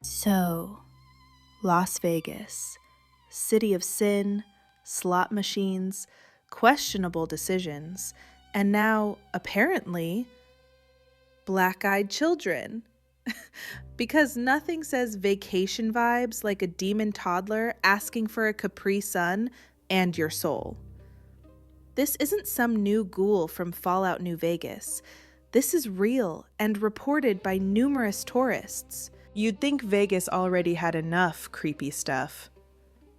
So, Las Vegas, city of sin, slot machines, questionable decisions, and now, apparently, black-eyed children. Because nothing says vacation vibes like a demon toddler asking for a Capri Sun and your soul. This isn't some new ghoul from Fallout New Vegas. This is real and reported by numerous tourists. You'd think Vegas already had enough creepy stuff.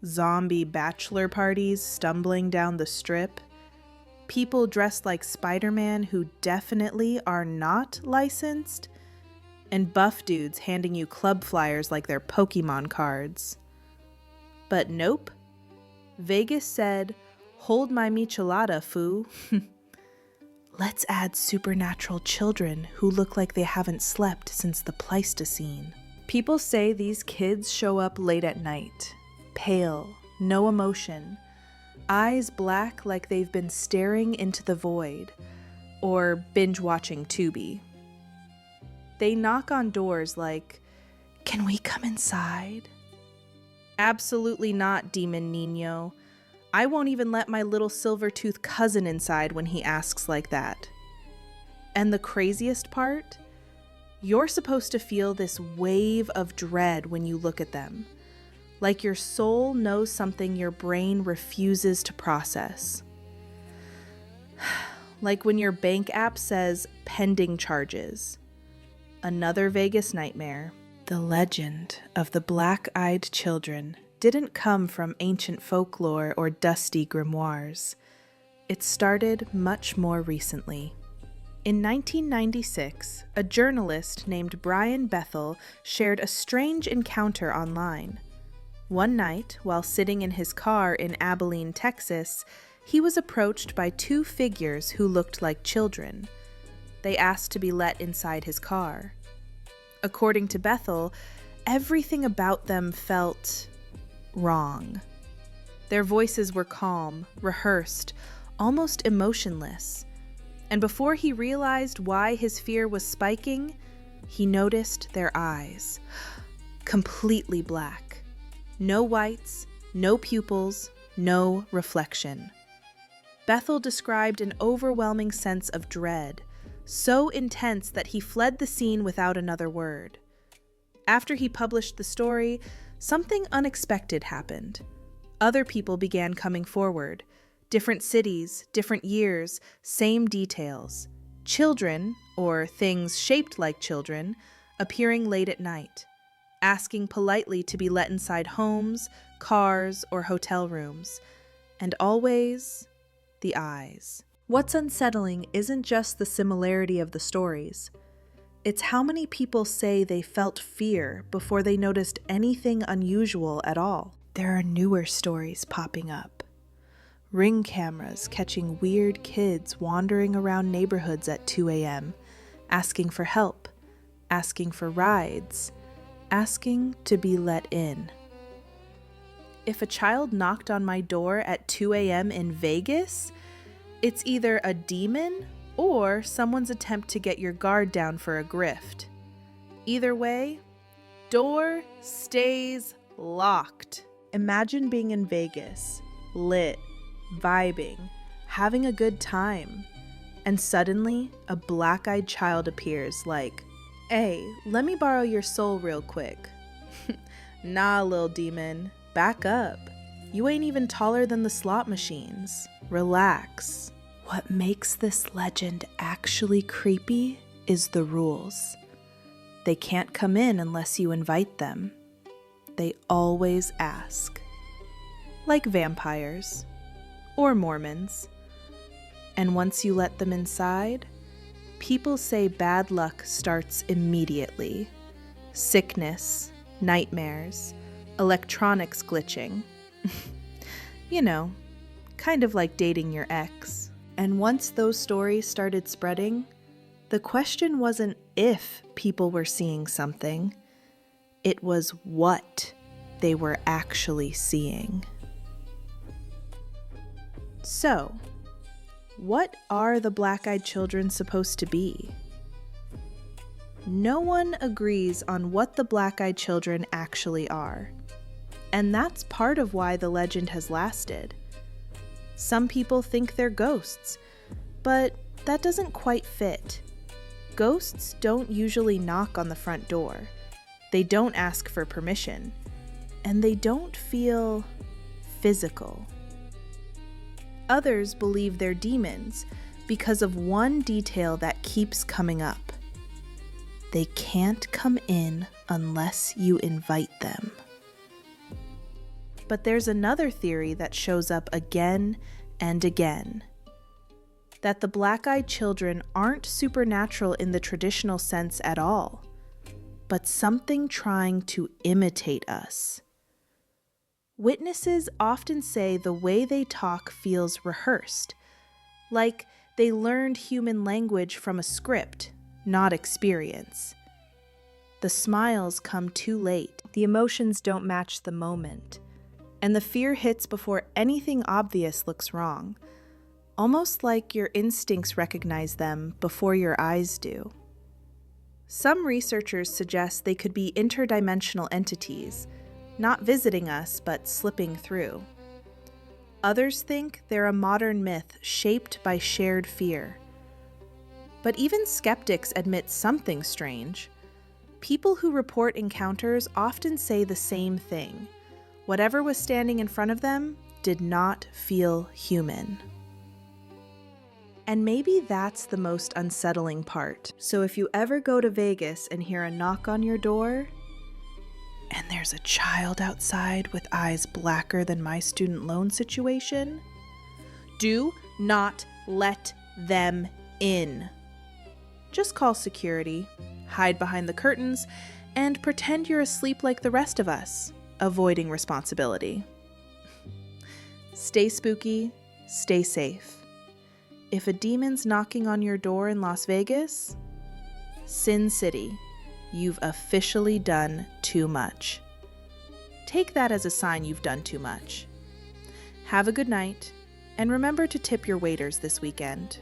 Zombie bachelor parties stumbling down the strip. People dressed like Spider-Man who definitely are not licensed. And buff dudes handing you club flyers like they're Pokemon cards. But nope. Vegas said, "Hold my michelada, foo." Let's add supernatural children who look like they haven't slept since the Pleistocene. People say these kids show up late at night, pale, no emotion, eyes black like they've been staring into the void, or binge-watching Tubi. They knock on doors like, "Can we come inside?" Absolutely not, Demon Nino. I won't even let my little silver-toothed cousin inside when he asks like that. And the craziest part? You're supposed to feel this wave of dread when you look at them. Like your soul knows something your brain refuses to process. Like when your bank app says pending charges. Another Vegas nightmare. The legend of the black-eyed children didn't come from ancient folklore or dusty grimoires. It started much more recently. In 1996, a journalist named Brian Bethel shared a strange encounter online. One night, while sitting in his car in Abilene, Texas, he was approached by two figures who looked like children. They asked to be let inside his car. According to Bethel, everything about them felt wrong. Their voices were calm, rehearsed, almost emotionless. And before he realized why his fear was spiking, he noticed their eyes. Completely black. No whites, no pupils, no reflection. Bethel described an overwhelming sense of dread, so intense that he fled the scene without another word. After he published the story, something unexpected happened. Other people began coming forward. Different cities, different years, same details. Children, or things shaped like children, appearing late at night, asking politely to be let inside homes, cars, or hotel rooms. And always, the eyes. What's unsettling isn't just the similarity of the stories. It's how many people say they felt fear before they noticed anything unusual at all. There are newer stories popping up. Ring cameras catching weird kids wandering around neighborhoods at 2 a.m., asking for help, asking for rides, asking to be let in. If a child knocked on my door at 2 a.m. in Vegas, it's either a demon or someone's attempt to get your guard down for a grift. Either way, door stays locked. Imagine being in Vegas, lit, vibing, having a good time, and suddenly a black-eyed child appears like, "Hey, let me borrow your soul real quick." Nah, lil demon, back up. You ain't even taller than the slot machines. Relax. What makes this legend actually creepy is the rules. They can't come in unless you invite them. They always ask. Like vampires. Or Mormons. And once you let them inside, people say bad luck starts immediately. Sickness, nightmares, electronics glitching. You know, kind of like dating your ex. And once those stories started spreading, the question wasn't if people were seeing something, it was what they were actually seeing. So, what are the black-eyed children supposed to be? no one agrees on what the black-eyed children actually are. And that's part of why the legend has lasted. Some people think they're ghosts, but that doesn't quite fit. Ghosts don't usually knock on the front door. They don't ask for permission. And they don't feel physical. Others believe they're demons because of one detail that keeps coming up. They can't come in unless you invite them. But there's another theory that shows up again and again. That the black-eyed children aren't supernatural in the traditional sense at all, but something trying to imitate us. Witnesses often say the way they talk feels rehearsed, like they learned human language from a script, not experience. The smiles come too late, the emotions don't match the moment, and the fear hits before anything obvious looks wrong, almost like your instincts recognize them before your eyes do. Some researchers suggest they could be interdimensional entities, not visiting us, but slipping through. Others think they're a modern myth shaped by shared fear. But even skeptics admit something strange. People who report encounters often say the same thing. Whatever was standing in front of them did not feel human. And maybe that's the most unsettling part. So if you ever go to Vegas and hear a knock on your door, and there's a child outside with eyes blacker than my student loan situation, do not let them in. Just call security, hide behind the curtains, and pretend you're asleep like the rest of us, avoiding responsibility. Stay spooky, stay safe. If a demon's knocking on your door in Las Vegas, Sin City, you've officially done too much. Take that as a sign you've done too much. Have a good night, and remember to tip your waiters this weekend.